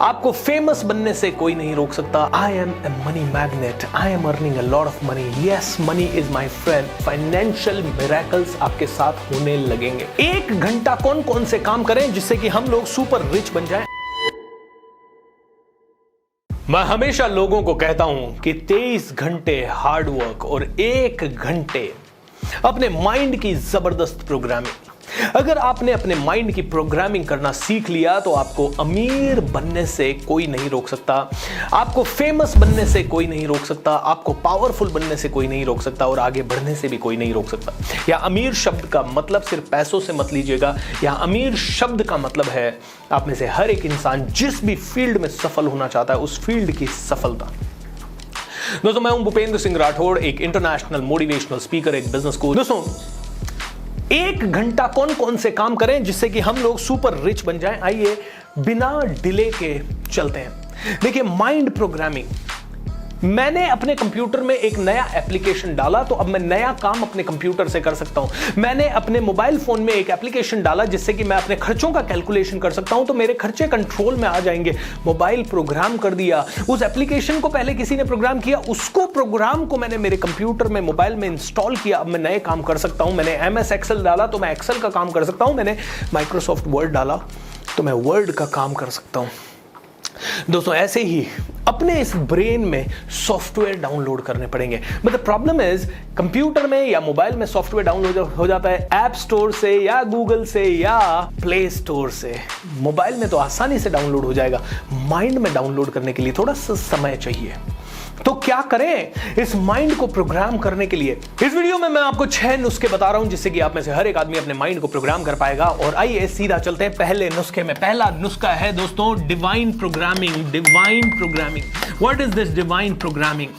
आपको फेमस बनने से कोई नहीं रोक सकता। I am a money magnet, I am earning a lot of money, yes money is my friend. Financial miracles आपके साथ होने लगेंगे। 1 घंटा कौन कौन से काम करें जिससे कि हम लोग सुपर रिच बन जाएं। मैं हमेशा लोगों को कहता हूं कि 23 घंटे हार्ड वर्क और 1 घंटे अपने माइंड की जबरदस्त प्रोग्रामिंग। अगर आपने अपने माइंड की प्रोग्रामिंग करना सीख लिया तो आपको अमीर बनने से कोई नहीं रोक सकता, आपको फेमस बनने से कोई नहीं रोक सकता, आपको पावरफुल बनने से कोई नहीं रोक सकता और आगे बढ़ने से भी कोई नहीं रोक सकता। या अमीर शब्द का मतलब सिर्फ पैसों से मत लीजिएगा। या अमीर शब्द का मतलब है आप में से हर एक इंसान जिस भी फील्ड में सफल होना चाहता है उस फील्ड की सफलता। दोस्तों, मैं हूं भूपेंद्र सिंह राठौड़, एक इंटरनेशनल मोटिवेशनल स्पीकर, एक बिजनेस कोच। दोस्तों, 1 घंटा कौन कौन से काम करें जिससे कि हम लोग सुपर रिच बन जाएं। आइए बिना डिले के चलते हैं। देखिए, माइंड प्रोग्रामिंग। मैंने अपने कंप्यूटर में एक नया एप्लीकेशन डाला तो अब मैं नया काम अपने कंप्यूटर से कर सकता हूं। मैंने अपने मोबाइल फोन में एक एप्लीकेशन डाला जिससे कि मैं अपने खर्चों का कैलकुलेशन कर सकता हूं, तो मेरे खर्चे कंट्रोल में आ जाएंगे। मोबाइल प्रोग्राम कर दिया, उस एप्लीकेशन को पहले किसी ने प्रोग्राम किया, उसको प्रोग्राम को मैंने मेरे कंप्यूटर में मोबाइल में इंस्टॉल किया। अब मैं नए काम कर सकता हूं। मैंने MS एक्सेल डाला तो मैं एक्सेल का काम कर सकता हूं। मैंने माइक्रोसॉफ्ट वर्ड डाला तो मैं वर्ड का काम कर सकता हूं। दोस्तों, ऐसे ही अपने इस ब्रेन में सॉफ्टवेयर डाउनलोड करने पड़ेंगे। But the problem is, computer में या मोबाइल में सॉफ्टवेयर डाउनलोड हो जाता है ऐप स्टोर से या गूगल से या प्ले स्टोर से। मोबाइल में तो आसानी से डाउनलोड हो जाएगा, माइंड में डाउनलोड करने के लिए थोड़ा सा समय चाहिए। तो क्या करें इस माइंड को प्रोग्राम करने के लिए? इस वीडियो में मैं आपको 6 नुस्खे बता रहा हूं जिससे कि आप में से हर एक आदमी अपने माइंड को प्रोग्राम कर पाएगा। और आइए सीधा चलते हैं पहले नुस्खे में। पहला नुस्खा है दोस्तों divine programming. Divine programming, what is this divine programming?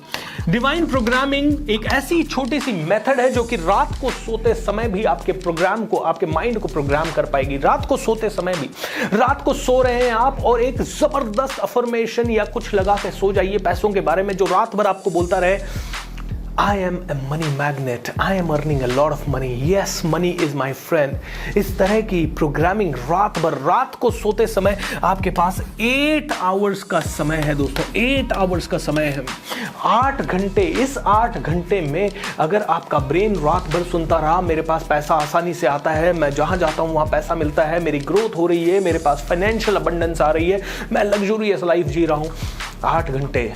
Divine programming एक ऐसी छोटी सी मेथड है जो कि रात को सोते समय भी आपके प्रोग्राम को, आपके माइंड को प्रोग्राम कर पाएगी। रात को सोते समय भी, रात को सो रहे हैं आप और एक जबरदस्त अफर्मेशन या कुछ लगा के सो जाइए पैसों के बारे में जो रात भर आपको बोलता रहे, I am a money magnet, I am earning a lot of money, yes money is my friend. इस तरह की प्रोग्रामिंग रात भर, रात को सोते समय आपके पास 8 आवर्स का समय है दोस्तों, 8 आवर्स का समय है, 8 घंटे। इस 8 घंटे में अगर आपका ब्रेन रात भर सुनता रहा, मेरे पास पैसा आसानी से आता है, मैं जहां जाता हूं वहां पैसा मिलता है, मेरी ग्रोथ हो रही है, मेरे पास फाइनेंशियल अबंडेंस आ रही है, मैं लग्जूरियस लाइफ जी रहा हूं, 8 घंटे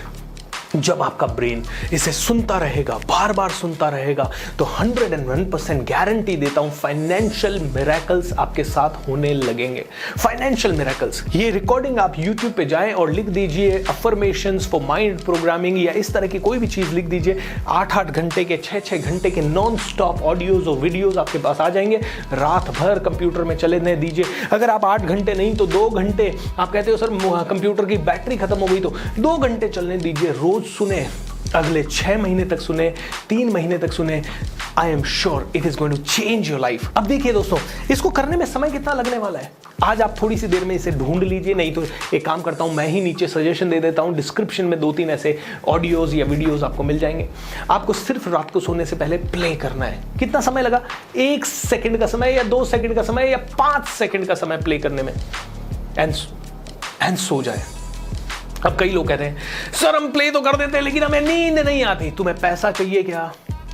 जब आपका ब्रेन इसे सुनता रहेगा, बार बार सुनता रहेगा, तो 101% गारंटी देता हूं फाइनेंशियल मिरेकल्स आपके साथ होने लगेंगे। Financial miracles. ये रिकॉर्डिंग आप YouTube पे जाएं और लिख दीजिए अफर्मेशंस फॉर माइंड प्रोग्रामिंग या इस तरह की कोई भी चीज लिख दीजिए। 8-8 घंटे के, 6-6 घंटे के नॉन स्टॉप ऑडियोज और वीडियोज आपके पास आ जाएंगे। रात भर कंप्यूटर में चलने दीजिए। अगर आप 8 घंटे नहीं तो 2 घंटे, आप कहते हो सर कंप्यूटर की बैटरी खत्म हो गई, तो 2 घंटे चलने दीजिए। रोज सुने, अगले 6 महीने तक सुने, 3 महीने तक सुने। I am sure it is going to change your life. अब देखिए दोस्तों, इसको करने में समय कितना लगने वाला है। आज आप थोड़ी सी देर में इसे ढूंढ लीजिए, नहीं तो एक काम करता हूं, मैं ही नीचे सजेशन दे देता हूं, डिस्क्रिप्शन में 2-3 ऐसे ऑडियोज या वीडियोज आपको मिल जाएंगे। आपको सिर्फ रात को सोने से पहले प्ले करना है। कितना समय लगा? 1 सेकंड का समय या 2 सेकंड का समय या 5 सेकंड का समय प्ले करने में, एंड सो जाए। अब कई लोग कहते हैं सर हम प्ले तो कर देते हैं लेकिन हमें नींद नहीं आती। तुम्हें पैसा चाहिए क्या?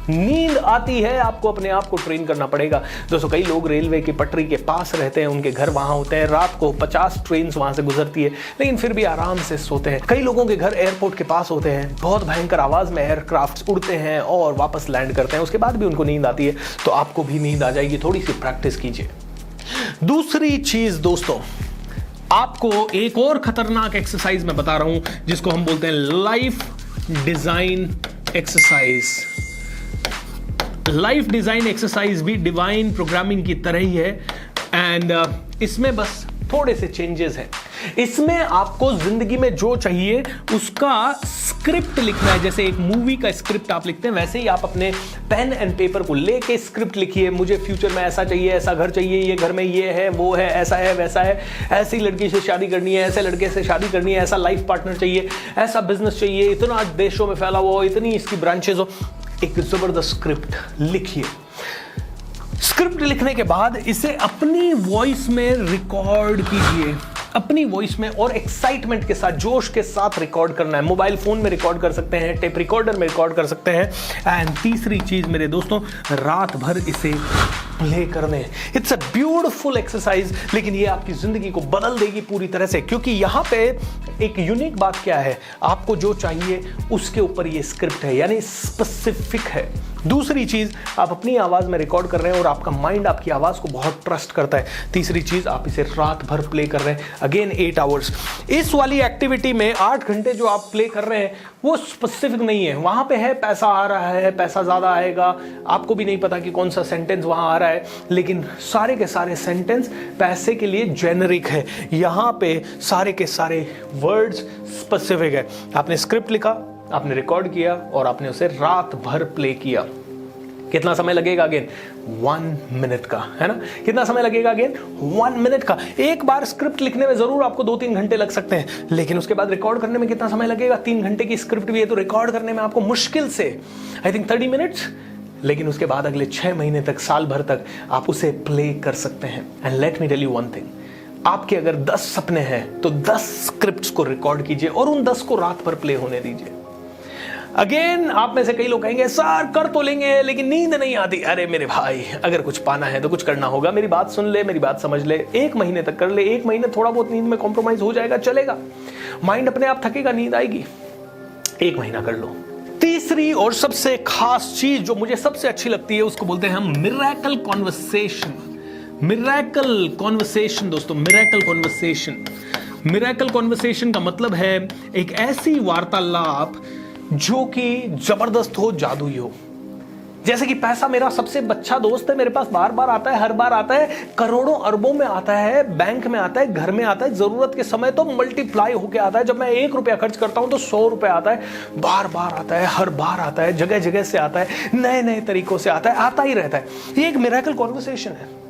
नींद आती है, आपको अपने आप को ट्रेन करना पड़ेगा। दोस्तों, कई लोग रेलवे की पटरी के पास रहते हैं, उनके घर वहां होते हैं, रात को 50 ट्रेन वहां से गुजरती है लेकिन फिर भी आराम से सोते हैं। कई लोगों के घर एयरपोर्ट के पास होते हैं, बहुत भयंकर आवाज में एयरक्राफ्ट उड़ते हैं और वापस लैंड करते हैं, उसके बाद भी उनको नींद आती है। तो आपको भी नींद आ जाएगी, थोड़ी सी प्रैक्टिस कीजिए। दूसरी चीज दोस्तों, आपको एक और खतरनाक एक्सरसाइज मैं बता रहा हूं जिसको हम बोलते हैं life design exercise. Life design exercise भी डिवाइन प्रोग्रामिंग की तरह ही है एंड इसमें बस थोड़े से चेंजेस हैं। इसमें आपको जिंदगी में जो चाहिए उसका स्क्रिप्ट लिखना है। जैसे एक मूवी का स्क्रिप्ट आप लिखते हैं, वैसे ही आप अपने पेन एंड पेपर को लेके स्क्रिप्ट लिखिए। मुझे फ्यूचर में ऐसा चाहिए, ऐसा घर चाहिए, ये घर में ये है, वो है, ऐसा है, वैसा है, ऐसी लड़की से शादी करनी है, ऐसे लड़के से शादी करनी है, ऐसा लाइफ पार्टनर चाहिए, ऐसा बिजनेस चाहिए, इतना देशों में फैला हुआ हो, इतनी इसकी ब्रांचेस हो। एक जबरदस्त स्क्रिप्ट लिखिए। स्क्रिप्ट लिखने के बाद इसे अपनी वॉइस में रिकॉर्ड कीजिए। अपनी वॉइस में और एक्साइटमेंट के साथ, जोश के साथ रिकॉर्ड करना है। मोबाइल फोन में रिकॉर्ड कर सकते हैं, टेप रिकॉर्डर में रिकॉर्ड कर सकते हैं। एंड तीसरी चीज मेरे दोस्तों, रात भर इसे प्ले करने। इट्स अ ब्यूटीफुल एक्सरसाइज, लेकिन ये आपकी जिंदगी को बदल देगी पूरी तरह से, क्योंकि यहां पे एक यूनिक बात क्या है, आपको जो चाहिए उसके ऊपर ये स्क्रिप्ट है, यानी स्पेसिफिक है। दूसरी चीज, आप अपनी आवाज में रिकॉर्ड कर रहे हैं और आपका माइंड आपकी आवाज को बहुत ट्रस्ट करता है। तीसरी चीज, आप इसे रात भर प्ले कर रहे हैं, अगेन 8 आवर्स। इस वाली एक्टिविटी में 8 घंटे जो आप प्ले कर रहे हैं वो स्पेसिफिक नहीं है। वहां पे है पैसा आ रहा है, पैसा ज्यादा आएगा, आपको भी नहीं पता कि कौन सा सेंटेंस वहां आ रहा है, लेकिन सारे के सारे सेंटेंस पैसे के लिए जेनरिक है। यहां पे सारे के सारे वर्ड्स स्पेसिफिक है। आपने स्क्रिप्ट लिखा, आपने रिकॉर्ड किया और आपने उसे रात भर प्ले किया। कितना समय लगेगा? अगेन 1 मिनट का, है ना? कितना समय लगेगा? अगेन 1 मिनट का। एक बार स्क्रिप्ट लिखने में जरूर आपको 2-3 घंटे लग सकते हैं, लेकिन उसके बाद रिकॉर्ड करने में कितना समय लगेगा? 3 घंटे की स्क्रिप्ट भी है तो रिकॉर्ड करने में आपको मुश्किल से आई थिंक 30 मिनट्स, लेकिन उसके बाद अगले 6 महीने तक, साल भर तक आप उसे प्ले कर सकते हैं। And let me tell you one thing, आपके अगर 10 सपने हैं तो 10 स्क्रिप्ट्स को रिकॉर्ड कीजिए और उन 10 को रात भर प्ले होने दीजिए। अगेन आप में से कई लोग कहेंगे सर कर तो लेंगे लेकिन नींद नहीं आती। अरे मेरे भाई, अगर कुछ पाना है तो कुछ करना होगा। मेरी बात सुन ले, मेरी बात समझ ले। 1 महीने तक कर ले, 1 महीने थोड़ा बहुत नींद में कॉम्प्रोमाइज हो जाएगा, चलेगा। माइंड अपने आप थकेगा, नींद आएगी। 1 महीना कर लो। तीसरी और सबसे खास चीज जो मुझे सबसे अच्छी लगती है उसको बोलते हैं हम मिरेकल कॉन्वर्सेशन। मिरेकल कॉन्वर्सेशन दोस्तों, मिरेकल कॉन्वर्सेशन। मिरेकल कॉन्वर्सेशन का मतलब है एक ऐसी वार्तालाप जो कि जबरदस्त हो, जादुई हो। जैसे कि पैसा मेरा सबसे अच्छा दोस्त है, मेरे पास बार बार आता है, हर बार आता है, करोड़ों अरबों में आता है, बैंक में आता है, घर में आता है, जरूरत के समय तो मल्टीप्लाई होके आता है। जब मैं 1 रुपया खर्च करता हूं तो 100 रुपए आता है, बार बार आता है, हर बार आता है, जगह जगह से आता है, नए नए तरीकों से आता है, आता ही रहता है। ये एक मिरेकल कॉन्वर्सेशन है।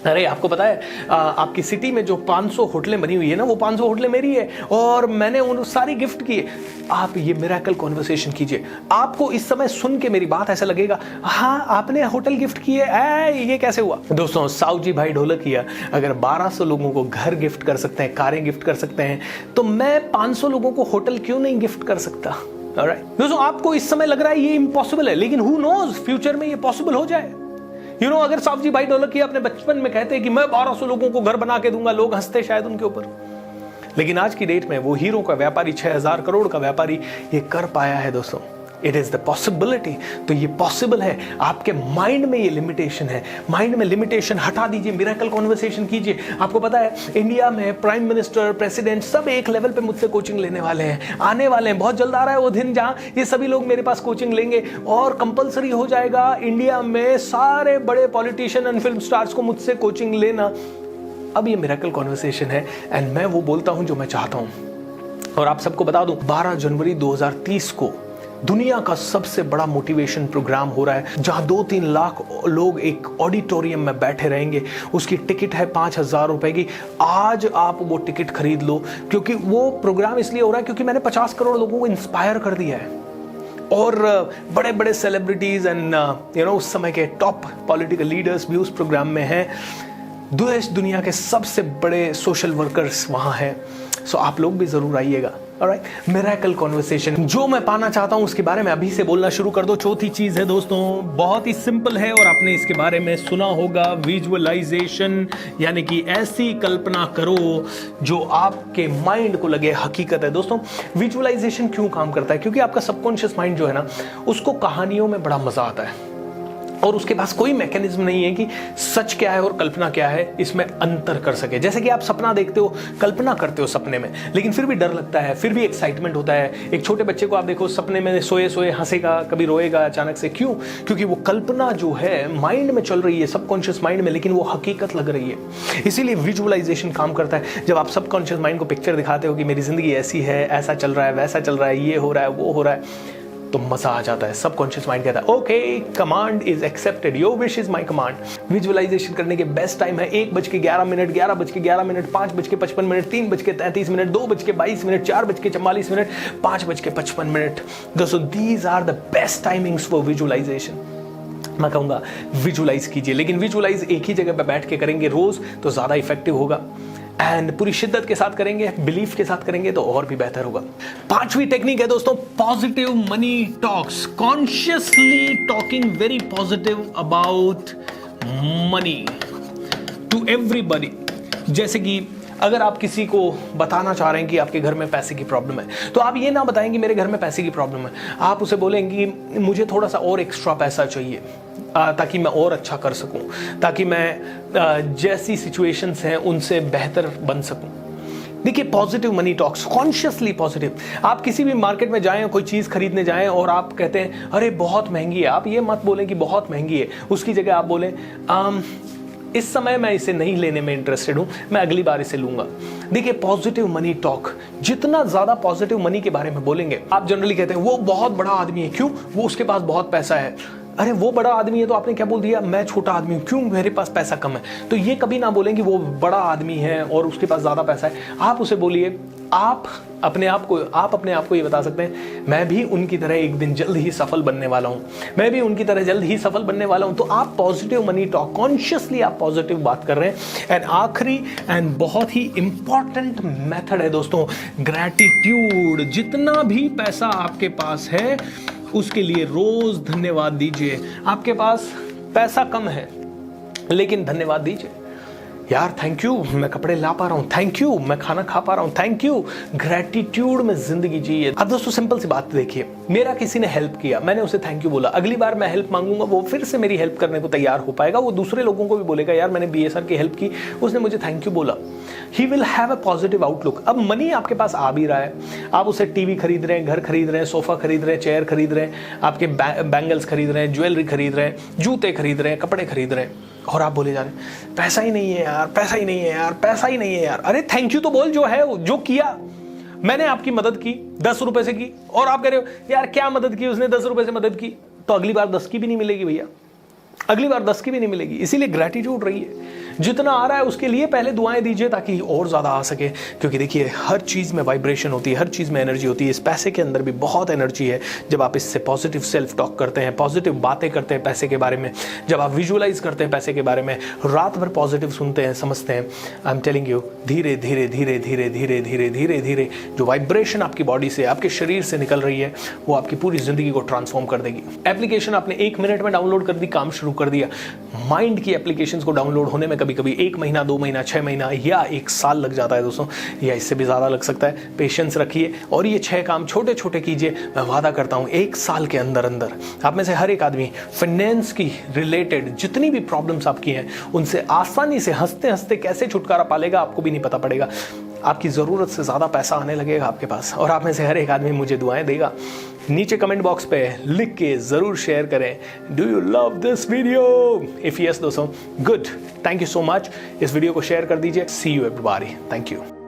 अरे आपको पता है आपकी सिटी में जो 500 होटलें बनी हुई है ना, वो 500 होटलें मेरी है और मैंने उन सारी गिफ्ट की है। आप ये मिरेकल कॉन्वर्सेशन कीजिए। आपको इस समय सुन के मेरी बात ऐसा लगेगा, हाँ आपने होटल गिफ्ट की है, ये कैसे हुआ? दोस्तों, साउजी भाई ढोलकिया अगर 1200 लोगों को घर गिफ्ट कर सकते हैं, कारें गिफ्ट कर सकते हैं, तो मैं 500 लोगों को होटल क्यों नहीं गिफ्ट कर सकता? ऑलराइट दोस्तों, आपको इस समय लग रहा है ये इम्पॉसिबल है, लेकिन हु नोज फ्यूचर में ये पॉसिबल हो जाए। अगर सावजी भाई ढोलकिया अपने बचपन में कहते कि मैं 1200 लोगों को घर बना के दूंगा, लोग हंसते शायद उनके ऊपर। लेकिन आज की डेट में वो हीरो का व्यापारी, 6000 करोड़ का व्यापारी ये कर पाया है दोस्तों। It is the possibility. तो ये पॉसिबल है। आपके माइंड में ये लिमिटेशन है, माइंड में लिमिटेशन हटा दीजिए, मिरेकल कॉन्वर्सेशन कीजिए। आपको पता है इंडिया में प्राइम मिनिस्टर, प्रेसिडेंट सब एक लेवल पे मुझसे कोचिंग लेने वाले हैं, आने वाले हैं। बहुत जल्द आ रहा है वो दिन जहां ये सभी लोग मेरे पास कोचिंग लेंगे और कंपलसरी हो जाएगा इंडिया में सारे बड़े पॉलिटिशियन एंड फिल्म स्टार्स को मुझसे कोचिंग लेना। अब ये मिरेकल कॉन्वर्सेशन है एंड मैं वो बोलता हूं जो मैं चाहता हूं। और आप सबको बता दूं, 12 जनवरी 2030 को दुनिया का सबसे बड़ा मोटिवेशन प्रोग्राम हो रहा है, जहां 2-3 लाख लोग एक ऑडिटोरियम में बैठे रहेंगे। उसकी टिकट है 5000 रुपए की। आज आप वो टिकट खरीद लो, क्योंकि वो प्रोग्राम इसलिए हो रहा है क्योंकि मैंने 50 करोड़ लोगों को इंस्पायर कर दिया है। और बड़े बड़े सेलिब्रिटीज एंड उस समय के टॉप पॉलिटिकल लीडर्स भी उस प्रोग्राम में हैं। देश दुनिया के सबसे बड़े सोशल वर्कर्स वहां हैं। सो आप लोग भी जरूर आइएगा। ऑलराइट, मिरेकल कॉन्वर्सेशन जो मैं पाना चाहता हूं उसके बारे में अभी से बोलना शुरू कर दो। चौथी चीज है दोस्तों, बहुत ही सिंपल है और आपने इसके बारे में सुना होगा, विजुअलाइजेशन। यानी कि ऐसी कल्पना करो जो आपके माइंड को लगे हकीकत है। दोस्तों, विजुअलाइजेशन क्यों काम करता है? क्योंकि आपका सबकॉन्शियस माइंड जो है ना, उसको कहानियों में बड़ा मजा आता है और उसके पास कोई मैकेनिज्म नहीं है कि सच क्या है और कल्पना क्या है, इसमें अंतर कर सके। जैसे कि आप सपना देखते हो, कल्पना करते हो सपने में, लेकिन फिर भी डर लगता है, फिर भी एक्साइटमेंट होता है। एक छोटे बच्चे को आप देखो, सपने में सोए सोए हंसेगा, कभी रोएगा अचानक से। क्यों? क्योंकि वो कल्पना जो है माइंड में चल रही है, सबकॉन्शियस माइंड में, लेकिन वो हकीकत लग रही है। इसीलिए विजुअलाइजेशन काम करता है। जब आप सबकॉन्शियस माइंड को पिक्चर दिखाते हो कि मेरी जिंदगी ऐसी है, ऐसा चल रहा है, वैसा चल रहा है, ये हो रहा है, वो हो रहा है, तो मजा आ जाता है। सबकॉन्शियस माइंड कहता है okay, command is accepted, your wish is my command. Visualisation करने के बेस्ट टाइम है 1:11, 11:11, 5:55, 3:33, 2:22, 4:44, 5:55। दोस्तों, these are the best timings for visualisation. मैं कहूंगा विजुअलाइज कीजिए, लेकिन विजुअलाइज एक ही जगह पे बैठ के करेंगे रोज तो ज्यादा इफेक्टिव होगा। एंड पूरी शिद्दत के साथ करेंगे, बिलीफ के साथ करेंगे तो और भी बेहतर होगा। 5वीं टेक्निक है दोस्तों positive money talks, consciously talking very positive about money to everybody. जैसे कि अगर आप किसी को बताना चाह रहे हैं कि आपके घर में पैसे की प्रॉब्लम है, तो आप ये ना बताएं कि मेरे घर में पैसे की प्रॉब्लम है, आप उसे बोलेंगे कि मुझे थोड़ा सा और एक्स्ट्रा पैसा चाहिए ताकि मैं और अच्छा कर सकूं, ताकि मैं जैसी सिचुएशंस हैं उनसे बेहतर बन सकूं। देखिए positive money talks, consciously positive. आप किसी भी मार्केट में जाएं, कोई चीज़ खरीदने जाएं और आप कहते हैं अरे बहुत महंगी है, आप ये मत बोलें कि बहुत महंगी है, उसकी जगह आप बोलें इस समय मैं इसे नहीं लेने में इंटरेस्टेड हूं, मैं अगली बार इसे लूंगा। देखिए पॉजिटिव मनी टॉक, जितना ज्यादा पॉजिटिव मनी के बारे में बोलेंगे, आप जनरली कहते हैं वो बहुत बड़ा आदमी है, क्यों, वो उसके पास बहुत पैसा है। अरे वो बड़ा आदमी है तो आपने क्या बोल दिया, मैं छोटा आदमी हूं, क्यों, मेरे पास पैसा कम है। तो ये कभी ना बोलें कि वो बड़ा आदमी है और उसके पास ज्यादा पैसा है। आप उसे बोलिए, आप अपने आप को ये बता सकते हैं मैं भी उनकी तरह एक दिन जल्द ही सफल बनने वाला हूं, मैं भी उनकी तरह जल्द ही सफल बनने वाला हूं। तो आप पॉजिटिव मनी टॉक, कॉन्शियसली आप पॉजिटिव बात कर रहे हैं। एंड आखिरी एंड बहुत ही इंपॉर्टेंट मेथड है दोस्तों ग्रैटिट्यूड। जितना भी पैसा आपके पास है उसके लिए रोज धन्यवाद दीजिए। आपके पास पैसा कम है लेकिन धन्यवाद दीजिए, यार थैंक यू मैं कपड़े ला पा रहा हूं, थैंक यू मैं खाना खा पा रहा हूं, थैंक यू। ग्रैटिट्यूड में जिंदगी जिए। अब दोस्तों सिंपल सी बात देखिए, मेरा किसी ने हेल्प किया, मैंने उसे थैंक यू बोला, अगली बार मैं हेल्प मांगूंगा वो फिर से मेरी हेल्प करने को तैयार हो पाएगा, वो दूसरे लोगों को भी बोलेगा यार मैंने BSR की हेल्प की, उसने मुझे थैंक यू बोला। He will have a positive outlook. अब मनी आपके पास आ भी रहा है, आप उसे टीवी खरीद रहे हैं, घर खरीद रहे हैं, सोफा खरीद रहे हैं, चेयर खरीद रहे हैं, आपके बैंगल्स खरीद रहे हैं, ज्वेलरी खरीद रहे हैं, जूते खरीद रहे हैं, कपड़े खरीद रहे हैं, और आप बोले जा रहे हैं पैसा ही नहीं है यार, पैसा ही नहीं है यार, पैसा ही नहीं है यार। अरे थैंक यू तो बोल, जो है जो किया, मैंने आपकी मदद की 10 रुपए से की, और आप कह रहे हो यार क्या मदद की उसने, 10 रुपए से मदद की, तो अगली बार 10 की भी नहीं मिलेगी भैया, अगली बार 10 की भी नहीं मिलेगी। इसीलिए ग्रैटिट्यूड रहिए, जितना आ रहा है उसके लिए पहले दुआएं दीजिए ताकि और ज्यादा आ सके। क्योंकि देखिए हर चीज में वाइब्रेशन होती है, हर चीज में एनर्जी होती है। इस पैसे के अंदर भी बहुत एनर्जी है। जब आप इससे पॉजिटिव सेल्फ टॉक करते हैं, पॉजिटिव बातें करते हैं पैसे के बारे में, जब आप विजुअलाइज करते हैं पैसे के बारे में, रात भर पॉजिटिव सुनते हैं, समझते हैं, आई एम टेलिंग यू, धीरे धीरे धीरे धीरे धीरे धीरे धीरे धीरे जो वाइब्रेशन आपकी बॉडी से, आपके शरीर से निकल रही है, वो आपकी पूरी जिंदगी को ट्रांसफॉर्म कर देगी। एप्लीकेशन आपने 1 मिनट में डाउनलोड कर दी, काम शुरू कर दिया। माइंड की एप्लीकेशन को डाउनलोड होने में कभी कभी 1 महीना, 2 महीना, 6 महीना या 1 साल लग जाता है दोस्तों, या इससे भी ज्यादा लग सकता है। पेशेंस रखिए और ये 6 काम छोटे छोटे कीजिए। मैं वादा करता हूं 1 साल के अंदर अंदर आप में से हर एक आदमी फाइनेंस की रिलेटेड जितनी भी प्रॉब्लम्स आपकी हैं उनसे आसानी से हंसते हंसते कैसे छुटकारा पालेगा आपको भी नहीं पता पड़ेगा। आपकी जरूरत से ज्यादा पैसा आने लगेगा आपके पास, और आप में से हर एक आदमी मुझे दुआएं देगा। नीचे कमेंट बॉक्स पे लिख के जरूर शेयर करें, do you love this video? If yes दोस्तों, good, thank you so much. इस वीडियो को शेयर कर दीजिए। See you everybody, thank you.